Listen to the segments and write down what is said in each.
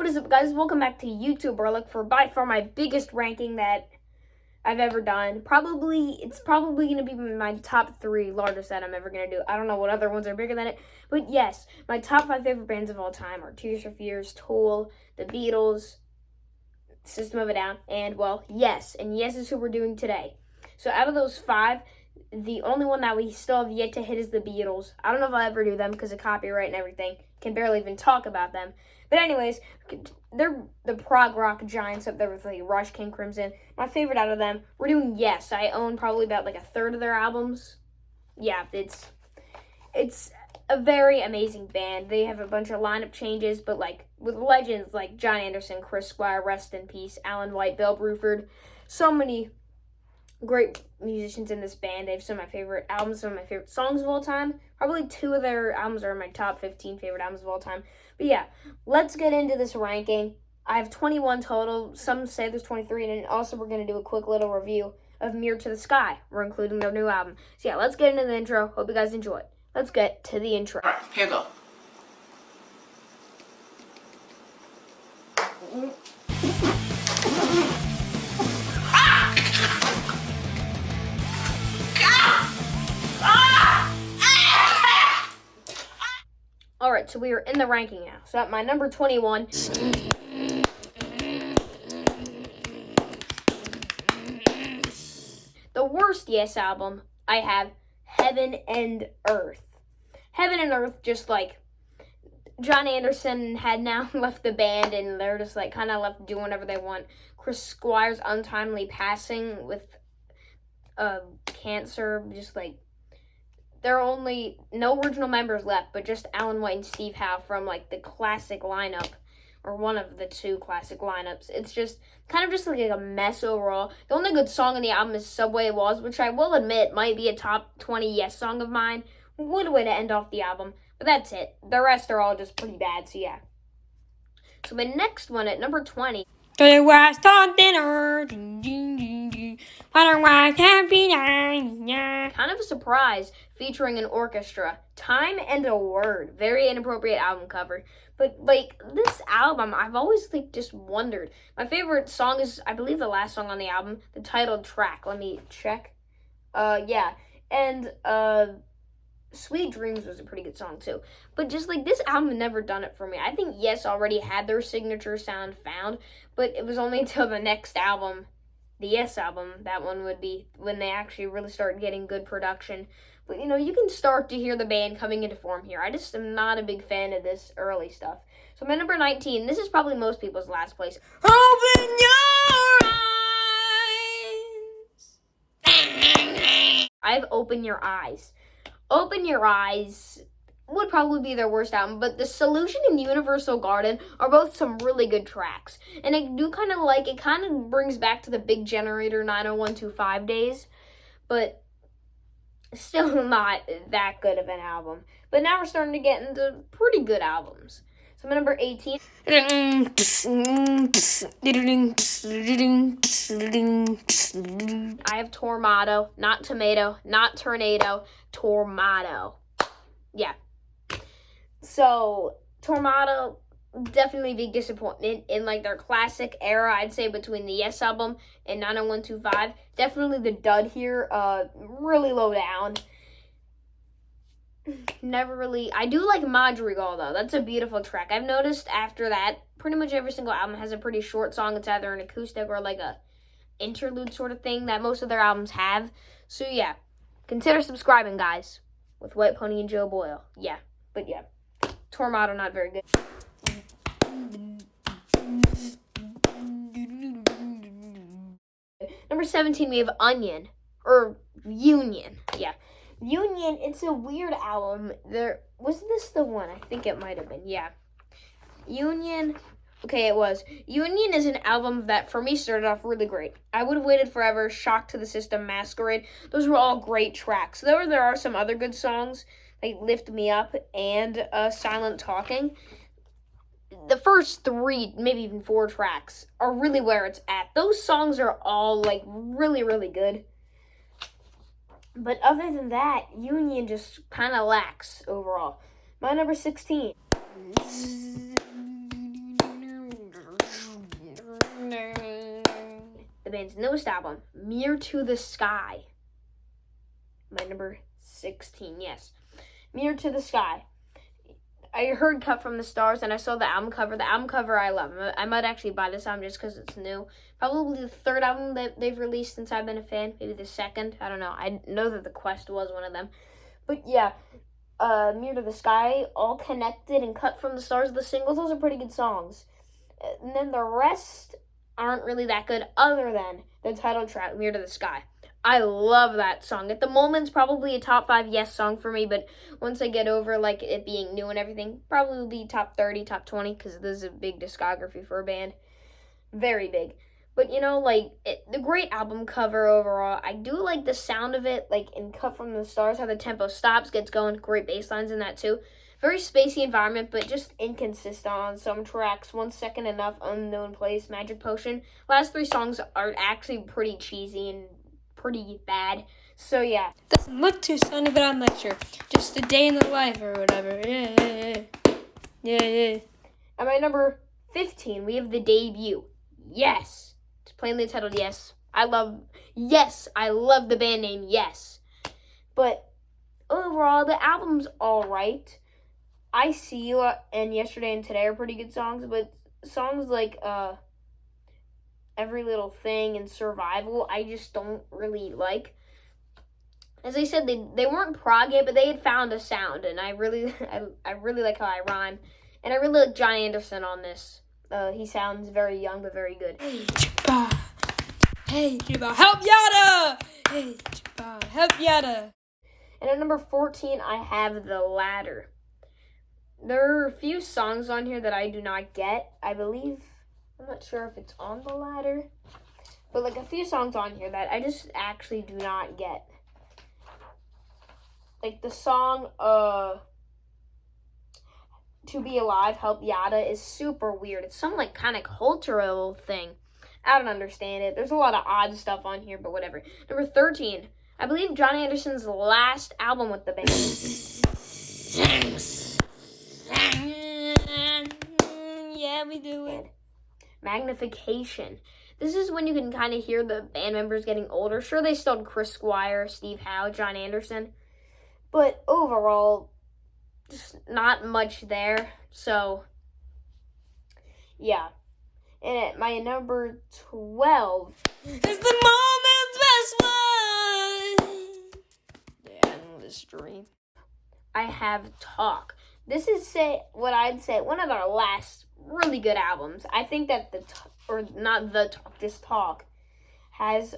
What is up, guys? Welcome back to YouTube, or look for by far my biggest ranking that I've ever done. It's probably going to be my top 3 largest that I'm ever going to do. I don't know what other ones are bigger than it. But yes, my top 5 favorite bands of all time are Tears for Fears, Tool, The Beatles, System of a Down, and, well, Yes. And Yes is who we're doing today. So out of those 5, the only one that we still have yet to hit is The Beatles. I don't know if I'll ever do them because of copyright and everything. Can barely even talk about them. But anyways, they're the prog rock giants up there with like Rush, King Crimson. My favorite out of them, we're doing Yes. I own probably about like a third of their albums. Yeah, it's a very amazing band. They have a bunch of lineup changes, but like with legends like John Anderson, Chris Squire, rest in peace, Alan White, Bill Bruford, so many great musicians in this band. They have some of my favorite albums, some of my favorite songs of all time. Probably 2 of their albums are in my top 15 favorite albums of all time. But yeah, let's get into this ranking. I have 21 total. Some say there's 23, and also we're going to do a quick little review of Mirror to the Sky. We're including their new album. So yeah, let's get into the intro. Hope you guys enjoy it. Let's get to the intro. All right, here you go. Alright, so we are in the ranking now. So at my number 21, the worst Yes album, I have Heaven and Earth. Heaven and Earth, just like John Anderson had now left the band and they're just like kind of left doing whatever they want. Chris Squire's untimely passing with cancer, just like there are only no original members left, but just Alan White and Steve Howe from like the classic lineup, or one of the 2 classic lineups. It's just kind of just like a mess overall. The only good song on the album is Subway Walls, which I will admit might be a top 20 Yes song of mine. What a way to end off the album. But that's it. The rest are all just pretty bad, so yeah. So my next one at number 20. It was on dinner. Happy night. Kind of a surprise, featuring an orchestra. Time and a Word. Very inappropriate album cover. But like this album, I've always like just wondered. My favorite song is, I believe, the last song on the album, the titled track. Let me check. Yeah. And Sweet Dreams was a pretty good song too. But just like this album never done it for me. I think Yes already had their signature sound found, but it was only until the next album, the Yes album, that one would be when they actually really started getting good production. But you know, you can start to hear the band coming into form here. I just am not a big fan of this early stuff. So my number 19, this is probably most people's last place. Open your eyes. I have Open Your Eyes. Open Your Eyes would probably be their worst album, but The Solution and Universal Garden are both some really good tracks. And I do kind of like, it kind of brings back to the Big Generator 90125 days, but still not that good of an album. But now we're starting to get into pretty good albums. So my number 18. I have Tornado, not Tomato, not Tornado, Tornado. Yeah. So, Tornado, definitely a big disappointment in like their classic era, I'd say, between the Yes album and 90125. Definitely the dud here, really low down. Never really, I do like Madrigal though, that's a beautiful track. I've noticed after that, pretty much every single album has a pretty short song. It's either an acoustic or like a interlude sort of thing that most of their albums have. So yeah, consider subscribing, guys, with White Pony and Joe Boyle. Yeah, but yeah, Tornado not very good. Number 17, we have Onion, or Union. Yeah, Union, it's a weird album. Was this the one? I think it might have been. Yeah, Union. Okay, it was. Union is an album that, for me, started off really great. I Would Have Waited Forever, Shock to the System, Masquerade. Those were all great tracks. Though there are some other good songs, like Lift Me Up and Silent Talking. The first 3, maybe even 4 tracks are really where it's at. Those songs are all, like, really, really good. But other than that, Union just kind of lacks overall. My number 16. band's newest album, Mirror to the Sky. My number 16, yes. Mirror to the Sky. I heard Cut from the Stars, and I saw the album cover. The album cover I love. I might actually buy this album just because it's new. Probably the third album that they've released since I've been a fan. Maybe the second. I don't know. I know that The Quest was one of them. But yeah, Mirror to the Sky, All Connected, and Cut from the Stars, the singles, those are pretty good songs. And then the rest aren't really that good other than the title track, Mirror to the Sky. I love that song. At the moment, it's probably a top 5 yes song for me, but once I get over like it being new and everything, probably will be top 30, top 20, because this is a big discography for a band. Very big. But, you know, like, the great album cover overall. I do like the sound of it, like in Cut from the Stars, how the tempo stops, gets going. Great bass lines in that, too. Very spacey environment, but just inconsistent on some tracks. 1 Second Enough, Unknown Place, Magic Potion. Last 3 songs are actually pretty cheesy and pretty bad. So, yeah. Doesn't look too sunny, but I'm like, sure. Just a day in the life or whatever. Yeah. At my number 15, we have the debut. Yes. It's plainly titled Yes. I love the band name Yes. But overall, the album's alright. I See You and Yesterday and Today are pretty good songs, but songs like Every Little Thing and Survival, I just don't really like. As I said, they weren't prog yet, but they had found a sound, and I really like how I rhyme. And I really like John Anderson on this. He sounds very young, but very good. Hey, Jabba, help Yada! Hey, Jabba, help Yada! And at number 14, I have The Ladder. There are a few songs on here that I do not get, I believe. I'm not sure if it's on The Ladder. But like a few songs on here that I just actually do not get. Like the song, To Be Alive, Help Yada is super weird. It's some like kind of cultural thing. I don't understand it. There's a lot of odd stuff on here, but whatever. Number 13, I believe John Anderson's last album with the band. Yeah, we do it. Magnification. This is when you can kind of hear the band members getting older. Sure, they still had Chris Squire, Steve Howe, John Anderson. But overall, just not much there. So, yeah. And at my number 12 is the moment's best one. The endless dream. I have Talk. This is what I'd say one of their last really good albums. I think that this Talk has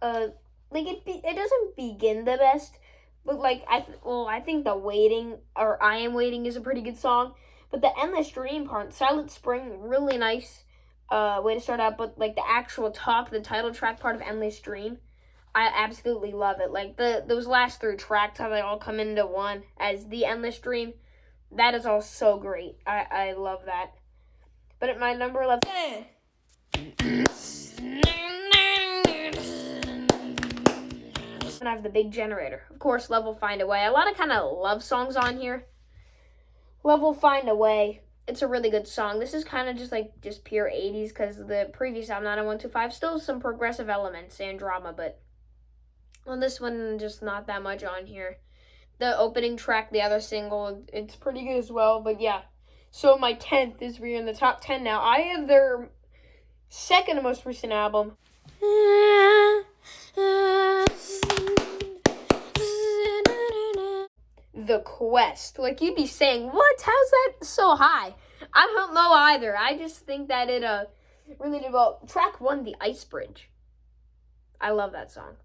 it doesn't begin the best, but like I think the Waiting or I Am Waiting is a pretty good song. But the Endless Dream part, Silent Spring, really nice way to start out. But like the actual Talk, the title track part of Endless Dream, I absolutely love it. Like those last 3 tracks, how they all come into one as the Endless Dream, that is all so great. I love that. But at my number 11, I have The Big Generator. Of course, Level Find a Way. A lot of kind of love songs on here. Level Find a Way. It's a really good song. This is kind of just pure 80s because the previous album, 90125, still some progressive elements and drama, but on this one, just not that much on here. The opening track, the other single, it's pretty good as well, but yeah. So my 10th is we're in the top 10 now. I have their second most recent album. The Quest. Like, you'd be saying, what? How's that so high? I don't know either. I just think that it really did well. Track 1, The Ice Bridge. I love that song.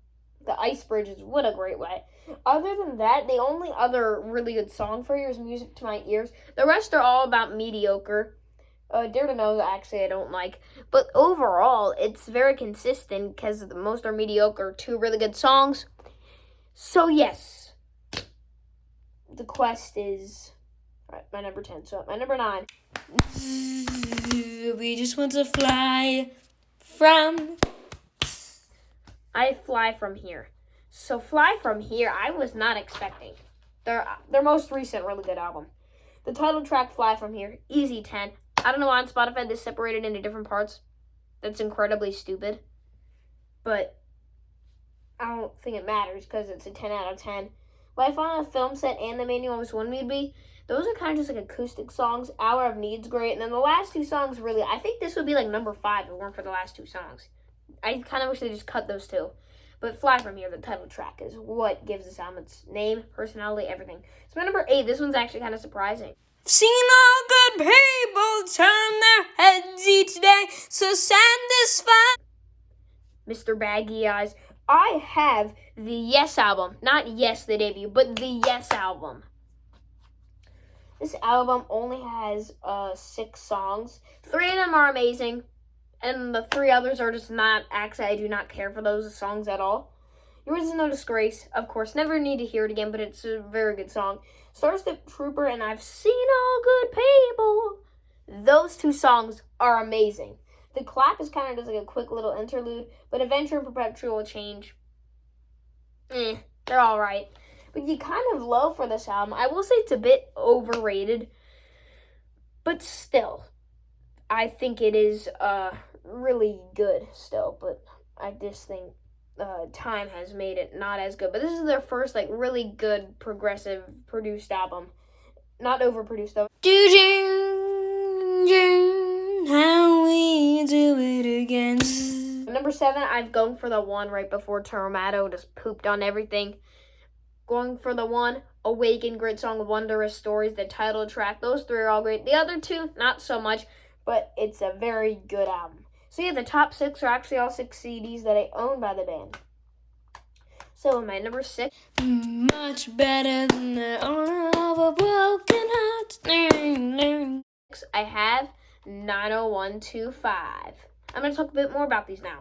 The Ice Bridge is what a great way. Other than that, the only other really good song for you is Music to My Ears. The rest are all about mediocre. Dare to Know, actually, I don't like. But overall, it's very consistent because most are mediocre. 2 really good songs. So, yes. The Quest is my number 10. So, my number 9. We just want to fly from... I Fly From Here. So Fly From Here, I was not expecting. Their most recent really good album. The title track, Fly From Here, easy 10. I don't know why on Spotify they separated into different parts. That's incredibly stupid. but I don't think it matters because it's a 10 out of 10. Life on a Film Set and The Man You Always Wanted Me to Be, those are kind of just like acoustic songs. Hour of Need's great. And then the last two songs, really, I think this would be like number 5 if it weren't for the last two songs. I kind of wish they just cut those two. But Fly From Here, the title track, is what gives this album its name, personality, everything. So my number 8, this one's actually kind of surprising. Seen all good people turn their heads each day, so satisfied. Mr. Baggy Eyes. I have the Yes album. Not Yes, the debut, but the Yes album. This album only has 6 songs. 3 of them are amazing, and the 3 others are just not. Actually, I do not care for those songs at all. Yours Is No Disgrace, of course. Never need to hear it again, but it's a very good song. Starship Trooper and I've Seen All Good People. Those 2 songs are amazing. The clap is kind of just like a quick little interlude, but Adventure and Perpetual Change, they're all right. But you kind of low for this album. I will say it's a bit overrated, but still, I think it is really good still. But I just think time has made it not as good. But this is their first like really good progressive produced album, not overproduced though. How we do it again. Number 7, I'm going for the one right before Tomato just pooped on everything. Going for the one, Awaken, great song, Wondrous Stories, the title track. Those 3 are all great. The other 2, not so much, but it's a very good album. So yeah, the top 6 are actually all 6 CDs that I own by the band. So my number 6. Much better than the owner of a broken heart. I have 90125. I'm going to talk a bit more about these now,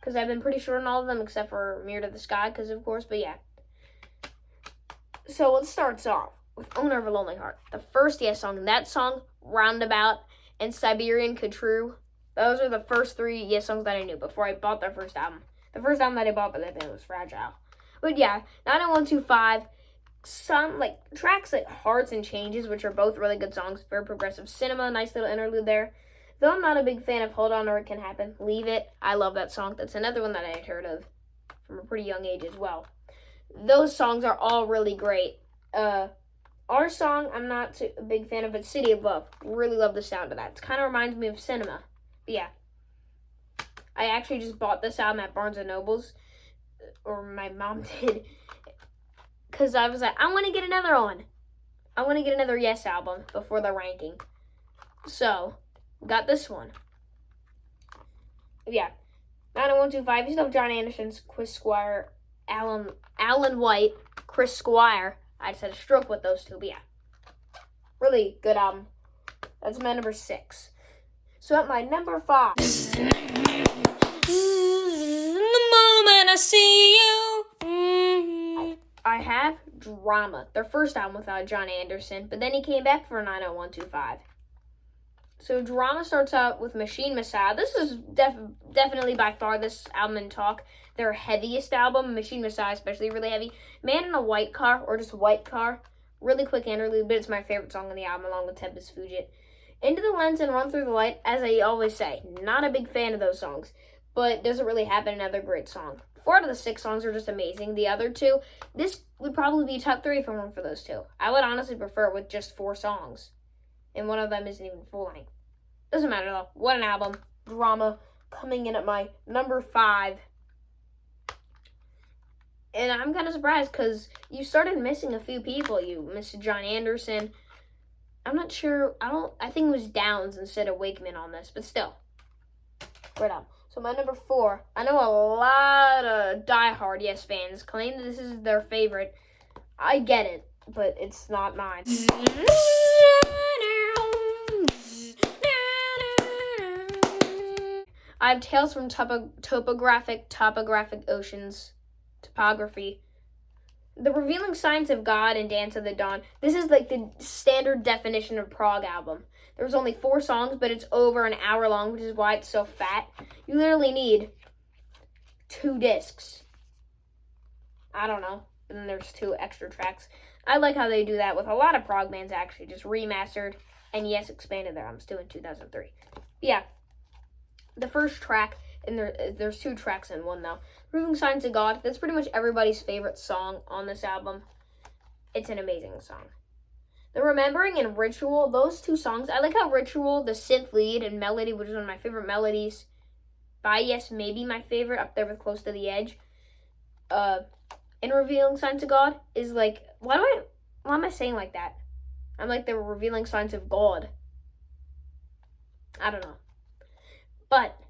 because I've been pretty short on all of them except for Mirror to the Sky, because of course, but yeah. So it starts off with Owner of a Lonely Heart, the first Yes song, and that song, Roundabout, and Siberian Couture. Those are the first 3 Yes songs that I knew before I bought their first album. The first album that I bought by that band was Fragile. But yeah, 90125, some like tracks like Hearts and Changes, which are both really good songs, very progressive. Cinema, nice little interlude there. Though I'm not a big fan of Hold On or It Can Happen, Leave It. I love that song. That's another one that I had heard of from a pretty young age as well. Those songs are all really great. Our song, I'm not a big fan of, but City of Love. Really love the sound of that. It kind of reminds me of Cinema. But yeah. I actually just bought this album at Barnes & Noble's, or my mom did, because I was like, I want to get another one. I want to get another Yes album before the ranking. So, got this one. Yeah. 90125, you still have John Anderson's, Chris Squire, Alan White, Chris Squire. I just had a stroke with those 2, but yeah. Really good album. That's my number 6. So at my number 5. The moment I see you. I have Drama, their first album without John Anderson, but then he came back for 90125. So Drama starts out with Machine Messiah. This is definitely by far this album in talk their heaviest album. Machine Messiah especially really heavy. Man in a White Car, or just White Car, really quick interlude, but it's my favorite song on the album along with Tempest Fugit. Into the Lens and Run Through the Light, as I always say, not a big fan of those songs, but doesn't really happen another great song. 4 out of the 6 songs are just amazing. The other 2, this would probably be top 3 if it weren't for those 2. I would honestly prefer it with just 4 songs, and one of them isn't even full length. Doesn't matter though. What an album. Drama coming in at my number 5. And I'm kind of surprised because you started missing a few people. You missed John Anderson. I'm not sure. I think it was Downs instead of Wakeman on this, but still. Right on. So my number 4. I know a lot of diehard Yes fans claim that this is their favorite. I get it, but it's not mine. I have Tales from Topographic Oceans. Topography. The Revealing Signs of God and Dance of the Dawn. This is like the standard definition of prog album. There's only 4 songs, but it's over an hour long, which is why it's so fat. You literally need 2 discs. I don't know. And then there's 2 extra tracks. I like how they do that with a lot of prog bands, actually. Just remastered and Yes expanded their albums too in 2003. But yeah. The first track and there's 2 tracks in one though. Proving Signs of God. That's pretty much everybody's favorite song on this album. It's an amazing song. The Remembering and Ritual, those 2 songs. I like how Ritual, the synth lead and melody, which is one of my favorite melodies. By Yes, maybe my favorite, up there with Close to the Edge. And Revealing Signs of God is like, why am I saying like that? I'm like the Revealing Signs of God. I don't know. But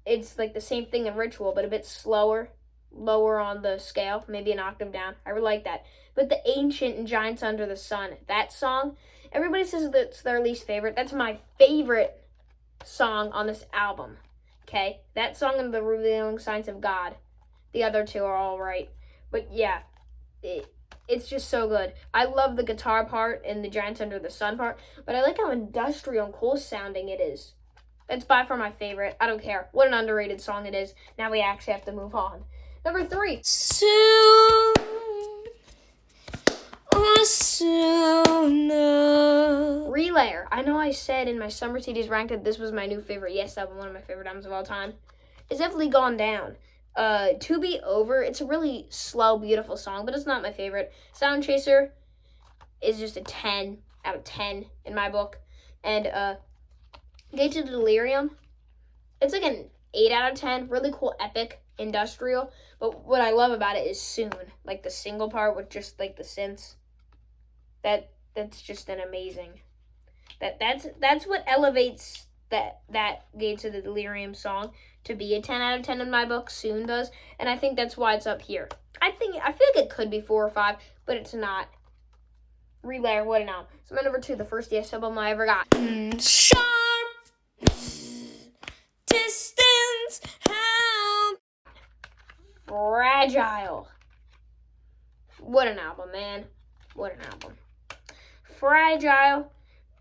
it's like the same thing in Ritual, but a bit slower, lower on the scale, maybe an octave down. I really like that. But the Ancient and Giants Under the Sun, that song, everybody says that's their least favorite. That's my favorite song on this album. Okay? That song and the Revealing Signs of God. The other 2 are all right. But yeah, it's just so good. I love the guitar part and the Giants Under the Sun part, but I like how industrial and cool sounding it is. That's by far my favorite. I don't care what an underrated song it is. Now we actually have to move on. Number 3. Soon or sooner. Relayer. I know I said in my Summer CDs ranked that this was my new favorite Yes album, one of my favorite albums of all time. It's definitely gone down. To Be Over, it's a really slow, beautiful song, but it's not my favorite. Sound Chaser is just a 10 out of 10 in my book. And Gate to Delirium, it's like an 8 out of 10. Really cool, epic, industrial. But what I love about it is Soon, like the single part with just like the synths. That's just an amazing. That's what elevates that Gate to the Delirium song to be a 10 out of 10 in my book. Soon does, and I think that's why it's up here. I feel like it could be 4 or 5, but it's not. Relayer, what an album. So my number 2, the first Yes album I ever got. Sharp distance, help. Fragile. What an album, man. What an album. Fragile.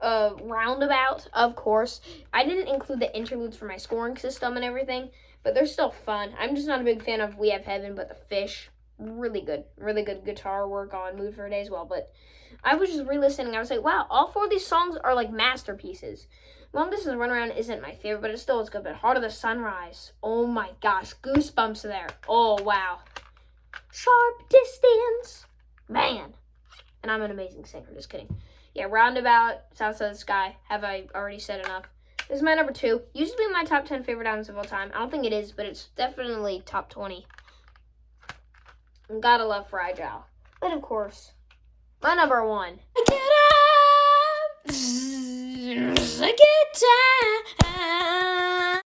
Roundabout, of course. I didn't include the interludes for my scoring system and everything, but they're still fun. I'm just not a big fan of We Have Heaven, but The Fish, really good guitar work on Mood for a Day as well. But I was just re-listening. I was like, wow, all 4 of these songs are like masterpieces. Long Distance Runaround isn't my favorite, but it still is good. But Heart of the Sunrise, oh my gosh, goosebumps there. Oh, wow. Sharp Distance, man. And I'm an amazing singer, just kidding. Yeah, Roundabout, South Side of the Sky. Have I already said enough? This is my number 2. Used to be my top 10 favorite albums of all time. I don't think it is, but it's definitely top 20. Gotta love Fragile. But of course, my number 1. Get up, get down.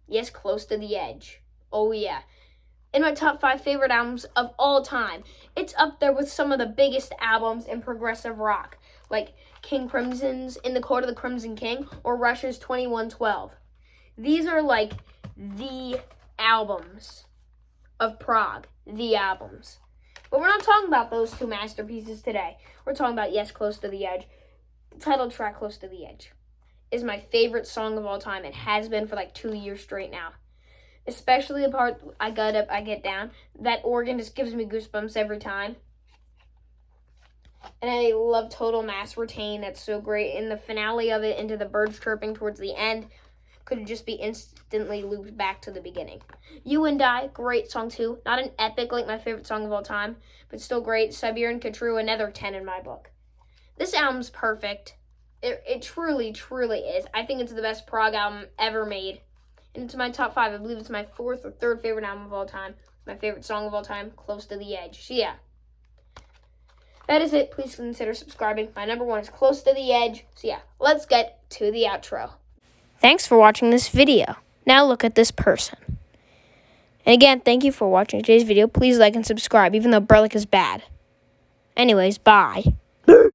Yes, Close to the Edge. Oh yeah. In my top 5 favorite albums of all time. It's up there with some of the biggest albums in progressive rock, like King Crimson's In the Court of the Crimson King or Rush's 2112. These are like the albums of prog, the albums. But we're not talking about those 2 masterpieces today. We're talking about Yes, Close to the Edge. The title track, Close to the Edge, is my favorite song of all time. It has been for like 2 years straight now. Especially the part, I Got Up, I Get Down. That organ just gives me goosebumps every time. And I love Total Mass Retain. That's so great. In the finale of it, into the birds chirping towards the end, could just be instantly looped back to the beginning. You and I, great song too. Not an epic like my favorite song of all time, but still great. Siberian Khatru, another 10 in my book. This album's perfect. It truly, truly is. I think it's the best prog album ever made. And it's my top 5. I believe it's my 4th or 3rd favorite album of all time. My favorite song of all time, Close to the Edge. So yeah. That is it. Please consider subscribing. My number 1 is Close to the Edge. So yeah, let's get to the outro. Thanks for watching this video. Now look at this person. And again, thank you for watching today's video. Please like and subscribe, even though Burlick is bad. Anyways, bye.